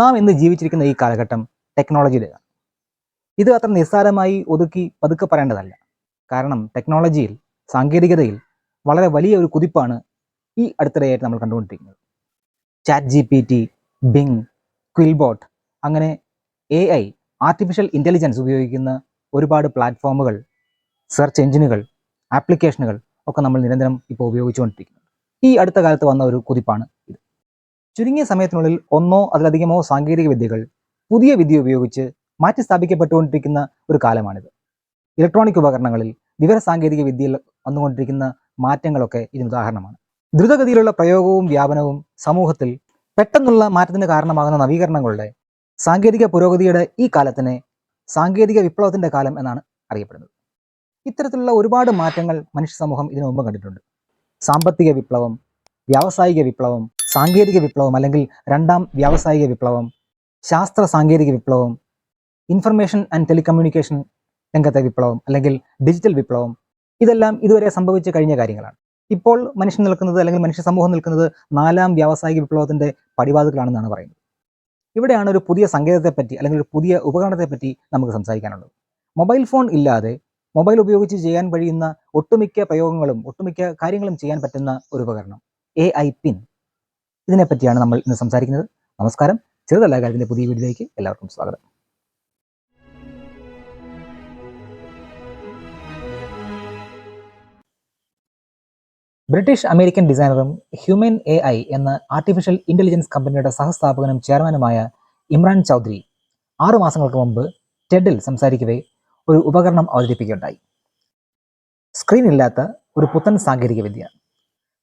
നാം ഇന്ന് ജീവിച്ചിരിക്കുന്ന ഈ കാലഘട്ടം ടെക്നോളജിയുടേതാണ്. ഇത് അത്ര നിസ്സാരമായി ഒതുക്കി പതുക്കെ പറയേണ്ടതല്ല. കാരണം ടെക്നോളജിയിൽ, സാങ്കേതികതയിൽ വളരെ വലിയ ഒരു കുതിപ്പാണ് ഈ അടുത്തിടെയായിട്ട് നമ്മൾ കണ്ടുകൊണ്ടിരിക്കുന്നത്. ChatGPT, ബിങ്, ക്വിൽബോട്ട്, അങ്ങനെ AI, ആർട്ടിഫിഷ്യൽ ഇൻ്റലിജൻസ് ഉപയോഗിക്കുന്ന ഒരുപാട് പ്ലാറ്റ്ഫോമുകൾ, സെർച്ച് എഞ്ചിനുകൾ, ആപ്ലിക്കേഷനുകൾ ഒക്കെ നമ്മൾ നിരന്തരം ഇപ്പോൾ ഉപയോഗിച്ചുകൊണ്ടിരിക്കുന്നത്. ഈ അടുത്ത കാലത്ത് വന്ന ഒരു കുതിപ്പാണ് ഇത്. ചുരുങ്ങിയ സമയത്തിനുള്ളിൽ ഒന്നോ അതിലധികമോ സാങ്കേതിക വിദ്യകൾ പുതിയ വിദ്യ ഉപയോഗിച്ച് മാറ്റി സ്ഥാപിക്കപ്പെട്ടുകൊണ്ടിരിക്കുന്ന ഒരു കാലമാണിത്. ഇലക്ട്രോണിക് ഉപകരണങ്ങളിൽ വിവര സാങ്കേതിക വിദ്യയിൽ വന്നുകൊണ്ടിരിക്കുന്ന മാറ്റങ്ങളൊക്കെ ഇതിന് ഉദാഹരണമാണ്. ദ്രുതഗതിയിലുള്ള പ്രയോഗവും വ്യാപനവും സമൂഹത്തിൽ പെട്ടെന്നുള്ള മാറ്റത്തിന് കാരണമാകുന്ന നവീകരണങ്ങളുടെ സാങ്കേതിക പുരോഗതിയുടെ ഈ കാലത്തിനെ സാങ്കേതിക വിപ്ലവത്തിൻ്റെ കാലം എന്നാണ് അറിയപ്പെടുന്നത്. ഇത്തരത്തിലുള്ള ഒരുപാട് മാറ്റങ്ങൾ മനുഷ്യ സമൂഹം ഇതിനു മുമ്പ് കണ്ടിട്ടുണ്ട്. സാമ്പത്തിക വിപ്ലവം, വ്യാവസായിക വിപ്ലവം, സാങ്കേതിക വിപ്ലവം അല്ലെങ്കിൽ രണ്ടാം വ്യാവസായിക വിപ്ലവം, ശാസ്ത്ര സാങ്കേതിക വിപ്ലവം, ഇൻഫർമേഷൻ ആൻഡ് ടെലികമ്മ്യൂണിക്കേഷൻ രംഗത്തെ വിപ്ലവം അല്ലെങ്കിൽ ഡിജിറ്റൽ വിപ്ലവം, ഇതെല്ലാം ഇതുവരെ സംഭവിച്ചു കഴിഞ്ഞ കാര്യങ്ങളാണ്. ഇപ്പോൾ മനുഷ്യൻ നിൽക്കുന്നത് അല്ലെങ്കിൽ മനുഷ്യ സമൂഹം നിൽക്കുന്നത് നാലാം വ്യാവസായിക വിപ്ലവത്തിൻ്റെ പടിവാതിൽക്കലാണെന്നാണ് പറയുന്നത്. ഇവിടെയാണ് ഒരു പുതിയ സങ്കേതത്തെപ്പറ്റി അല്ലെങ്കിൽ ഒരു പുതിയ ഉപകരണത്തെപ്പറ്റി നമുക്ക് സംസാരിക്കാനുള്ളത്. മൊബൈൽ ഫോൺ ഇല്ലാതെ മൊബൈൽ ഉപയോഗിച്ച് ചെയ്യാൻ കഴിയുന്ന ഒട്ടുമിക്ക പ്രയോഗങ്ങളും ഒട്ടുമിക്ക കാര്യങ്ങളും ചെയ്യാൻ പറ്റുന്ന ഒരു ഉപകരണം AI പിൻ. ഇതിനെപ്പറ്റിയാണ് നമ്മൾ ഇന്ന് സംസാരിക്കുന്നത്. നമസ്കാരം, ചെറുതല്ല കാര്യത്തിൻ്റെ പുതിയ വീഡിയോയിലേക്ക് എല്ലാവർക്കും സ്വാഗതം. ബ്രിട്ടീഷ് അമേരിക്കൻ ഡിസൈനറും ഹ്യൂമൻ AI എന്ന ആർട്ടിഫിഷ്യൽ ഇൻ്റലിജൻസ് കമ്പനിയുടെ സഹസ്ഥാപകനും ചെയർമാനുമായ ഇമ്രാൻ ചൗധരി 6 മാസങ്ങൾക്ക് മുമ്പ് ടെഡിൽ സംസാരിക്കവേ ഒരു ഉപകരണം അവതരിപ്പിക്കുകയുണ്ടായി. സ്ക്രീനില്ലാത്ത ഒരു പുത്തൻ സാങ്കേതിക വിദ്യ.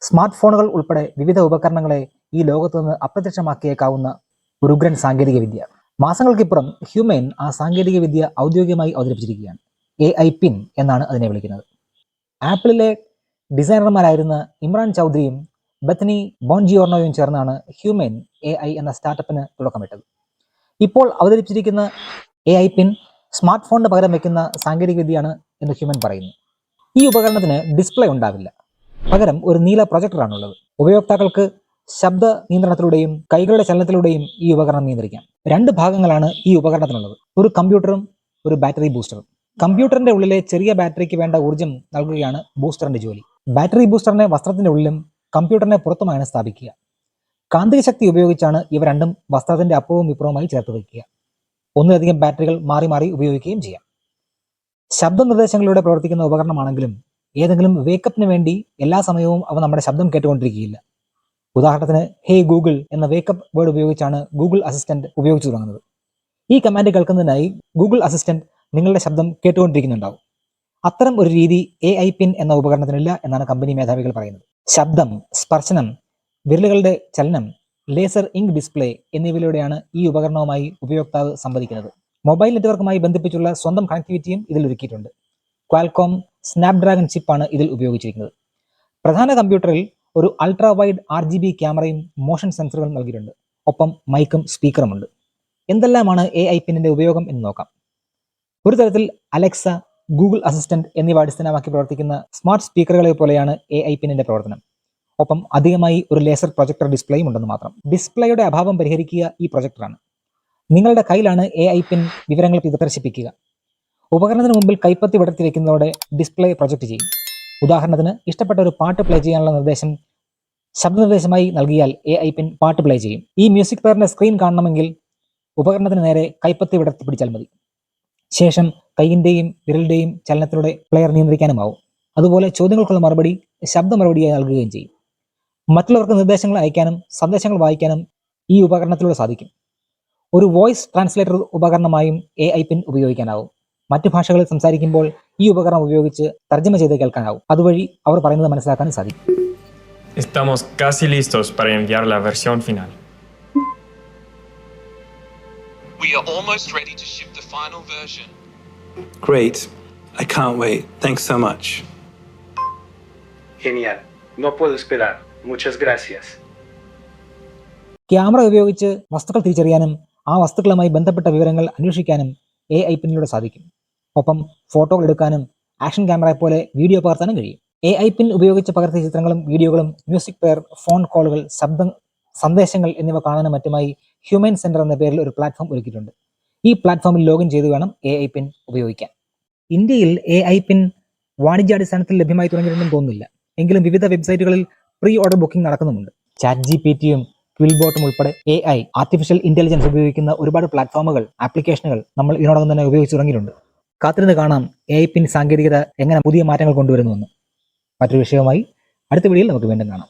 സ്മാർട്ട് ഫോണുകൾ ഉൾപ്പെടെ വിവിധ ഉപകരണങ്ങളെ ഈ ലോകത്തു നിന്ന് അപ്രത്യക്ഷമാക്കിയേക്കാവുന്ന ഒരു ഉഗ്രൻ സാങ്കേതിക വിദ്യ. മാസങ്ങൾക്കിപ്പുറം ഹ്യൂമൻ ആ സാങ്കേതിക വിദ്യ ഔദ്യോഗികമായി അവതരിപ്പിച്ചിരിക്കുകയാണ്. AI പിൻ എന്നാണ് അതിനെ വിളിക്കുന്നത്. ആപ്പിളിലെ ഡിസൈനർമാരായിരുന്ന ഇമ്രാൻ ചൗധരിയും ബത്തനി ബോൺജിയോർണോയും ചേർന്നാണ് ഹ്യൂമൻ AI എന്ന സ്റ്റാർട്ടപ്പിന് തുടക്കമിട്ടത്. ഇപ്പോൾ അവതരിപ്പിച്ചിരിക്കുന്ന AI പിൻ സ്മാർട്ട് ഫോണിന് പകരം വയ്ക്കുന്ന സാങ്കേതിക വിദ്യയാണ് എന്ന് ഹ്യൂമൻ പറയുന്നു. ഈ ഉപകരണത്തിന് ഡിസ്പ്ലേ ഉണ്ടാവില്ല, പകരം ഒരു നീല പ്രൊജക്ടറാണുള്ളത്. ഉപയോക്താക്കൾക്ക് ശബ്ദ നിയന്ത്രണത്തിലൂടെയും കൈകളുടെ ചലനത്തിലൂടെയും ഈ ഉപകരണം നിയന്ത്രിക്കാം. 2 ഭാഗങ്ങളാണ് ഈ ഉപകരണത്തിനുള്ളത്, ഒരു കമ്പ്യൂട്ടറും ഒരു ബാറ്ററി ബൂസ്റ്ററും. കമ്പ്യൂട്ടറിന്റെ ഉള്ളിലെ ചെറിയ ബാറ്ററിക്ക് വേണ്ട ഊർജ്ജം നൽകുകയാണ് ബൂസ്റ്ററിന്റെ ജോലി. ബാറ്ററി ബൂസ്റ്ററിനെ വസ്ത്രത്തിന്റെ ഉള്ളിലും കമ്പ്യൂട്ടറിനെ പുറത്തുമാണ് സ്ഥാപിക്കുക. കാന്തിക ശക്തി ഉപയോഗിച്ചാണ് ഇവ രണ്ടും വസ്ത്രത്തിന്റെ അപ്പുറവും ഇപ്പുറവുമായി ചേർത്ത് വയ്ക്കുക. ഒന്നിലധികം ബാറ്ററികൾ മാറി മാറി ഉപയോഗിക്കുകയും ചെയ്യാം. ശബ്ദ നിർദ്ദേശങ്ങളിലൂടെ പ്രവർത്തിക്കുന്ന ഉപകരണമാണെങ്കിലും ഏതെങ്കിലും വേക്കപ്പിന് വേണ്ടി എല്ലാ സമയവും അവ നമ്മുടെ ശബ്ദം കേട്ടുകൊണ്ടിരിക്കുകയില്ല. ഉദാഹരണത്തിന് ഹേ ഗൂഗിൾ എന്ന വേക്കപ്പ് വേർഡ് ഉപയോഗിച്ചാണ് ഗൂഗിൾ അസിസ്റ്റന്റ് ഉപയോഗിച്ചു തുടങ്ങുന്നത്. ഈ കമാൻഡ് കേൾക്കുന്നതിനായി ഗൂഗിൾ അസിസ്റ്റന്റ് നിങ്ങളുടെ ശബ്ദം കേട്ടുകൊണ്ടിരിക്കുന്നുണ്ടാവും. അത്തരം ഒരു രീതി AI പിൻ എന്ന ഉപകരണത്തിനില്ല എന്നാണ് കമ്പനി മേധാവികൾ പറയുന്നത്. ശബ്ദം, സ്പർശനം, വിരലുകളുടെ ചലനം, ലേസർ ഇങ്ക് ഡിസ്പ്ലേ എന്നിവയിലൂടെയാണ് ഈ ഉപകരണവുമായി ഉപയോക്താവ് സംവദിക്കുന്നത്. മൊബൈൽ നെറ്റ്വർക്കുമായി ബന്ധിപ്പിച്ചുള്ള സ്വന്തം കണക്ടിവിറ്റിയും ഇതിൽ ഒരുക്കിയിട്ടുണ്ട്. ക്വാൽകോം സ്നാപ്ഡ്രാഗൺ ചിപ്പാണ് ഇതിൽ ഉപയോഗിച്ചിരിക്കുന്നത്. പ്രധാന കമ്പ്യൂട്ടറിൽ ഒരു അൾട്രാ വൈഡ് RGB ക്യാമറയും മോഷൻ സെൻസറുകളും നൽകിയിട്ടുണ്ട്. ഒപ്പം മൈക്കും സ്പീക്കറുമുണ്ട്. എന്തെല്ലാമാണ് AI പിന്നിന്റെ ഉപയോഗം എന്ന് നോക്കാം. ഒരു തരത്തിൽ അലക്സ, ഗൂഗിൾ അസിസ്റ്റന്റ് എന്നിവ അടിസ്ഥാനമാക്കി പ്രവർത്തിക്കുന്ന സ്മാർട്ട് സ്പീക്കറുകളെ പോലെയാണ് AI പിന്നിന്റെ പ്രവർത്തനം. ഒപ്പം അധികമായി ഒരു ലേസർ പ്രൊജക്ടർ ഡിസ്പ്ലേയും ഉണ്ടെന്ന് മാത്രം. ഡിസ്പ്ലേയുടെ അഭാവം പരിഹരിക്കുക ഈ പ്രൊജക്ടറാണ്. നിങ്ങളുടെ കയ്യിലാണ് AI പിൻ വിവരങ്ങൾ പ്രദർശിപ്പിക്കുക. ഉപകരണത്തിന് മുമ്പിൽ കൈപ്പത്തി വിടർത്തി വെക്കുന്നതോടെ ഡിസ്പ്ലേ പ്രൊജക്ട് ചെയ്യും. ഉദാഹരണത്തിന് ഇഷ്ടപ്പെട്ട ഒരു പാട്ട് പ്ലേ ചെയ്യാനുള്ള നിർദ്ദേശം ശബ്ദനിർദ്ദേശമായി നൽകിയാൽ AI പിൻ പാട്ട് പ്ലേ ചെയ്യും. ഈ മ്യൂസിക് പ്ലെയറിന്റെ സ്ക്രീൻ കാണണമെങ്കിൽ ഉപകരണത്തിന് നേരെ കൈപ്പത്തി വിടർത്തി പിടിച്ചാൽ മതി. ശേഷം കൈയിൻ്റെയും വിരലിൻ്റെയും ചലനത്തിലൂടെ പ്ലെയർ നിയന്ത്രിക്കാനുമാവും. അതുപോലെ ചോദ്യങ്ങൾക്കുള്ള മറുപടി ശബ്ദ മറുപടിയായി നൽകുകയും ചെയ്യും. മറ്റുള്ളവർക്ക് നിർദ്ദേശങ്ങൾ അയക്കാനും സന്ദേശങ്ങൾ വായിക്കാനും ഈ ഉപകരണത്തിലൂടെ സാധിക്കും. ഒരു വോയിസ് ട്രാൻസ്ലേറ്റർ ഉപകരണമായും AI പിൻ ഉപയോഗിക്കാനാവും. മറ്റു ഭാഷകളിൽ സംസാരിക്കുമ്പോൾ ഈ ഉപകരണം ഉപയോഗിച്ച് തർജ്ജമ ചെയ്ത് കേൾക്കാനാവും. അതുവഴി അവർ പറയുന്നത് മനസ്സിലാക്കാനും സാധിക്കും. Estamos casi listos para enviar la versión final. We are almost ready to ship the final version. Great. I can't wait. Thanks so much. Genial. No puedo esperar. Muchas gracias. Camera ഉപയോഗിച്ച് വസ്തുക്കൾ തിരിച്ചറിയാനും ആ വസ്തുക്കളുമായി ബന്ധപ്പെട്ട വിവരങ്ങൾ അന്വേഷിക്കാനും AI പിന്നിലൂടെ സാധിക്കും. ഒപ്പം ഫോട്ടോകൾ എടുക്കാനും ആക്ഷൻ ക്യാമറയെ പോലെ വീഡിയോ പകർത്താനും കഴിയും. AI പിൻ ഉപയോഗിച്ച് പകർത്തിയ ചിത്രങ്ങളും വീഡിയോകളും മ്യൂസിക് പ്ലെയർ, ഫോൺ കോളുകൾ, സന്ദേശങ്ങൾ എന്നിവ കാണാനും മറ്റുമായി ഹ്യൂമൻ സെന്റർ എന്ന പേരിൽ ഒരു പ്ലാറ്റ്ഫോം ഒരുക്കിയിട്ടുണ്ട്. ഈ പ്ലാറ്റ്ഫോമിൽ ലോഗിൻ ചെയ്ത് വേണം AI പിൻ ഉപയോഗിക്കാൻ. ഇന്ത്യയിൽ AI പിൻ വാണിജ്യാടിസ്ഥാനത്തിൽ ലഭ്യമായി തുടങ്ങിയിട്ടുണ്ടെന്ന് തോന്നുന്നില്ല. എങ്കിലും വിവിധ വെബ്സൈറ്റുകളിൽ പ്രീ ഓർഡർ ബുക്കിംഗ് നടക്കുന്നുമുണ്ട്. ChatGPTയും ക്വിൽബോട്ടും ഉൾപ്പെടെ AI ആർട്ടിഫിഷ്യൽ ഇന്റലിജൻസ് ഉപയോഗിക്കുന്ന ഒരുപാട് പ്ലാറ്റ്ഫോമുകൾ, ആപ്ലിക്കേഷനുകൾ നമ്മൾ ഇതിനോടകം തന്നെ ഉപയോഗിച്ച് തുടങ്ങിയിട്ടുണ്ട്. കാത്തിരുന്ന് കാണാം AI പിൻ സാങ്കേതികത എങ്ങനെ പുതിയ മാറ്റങ്ങൾ കൊണ്ടുവരുന്നുവെന്ന്. മറ്റൊരു വിഷയവുമായി അടുത്ത വീഡിയോയിൽ നമുക്ക് വീണ്ടും കാണാം.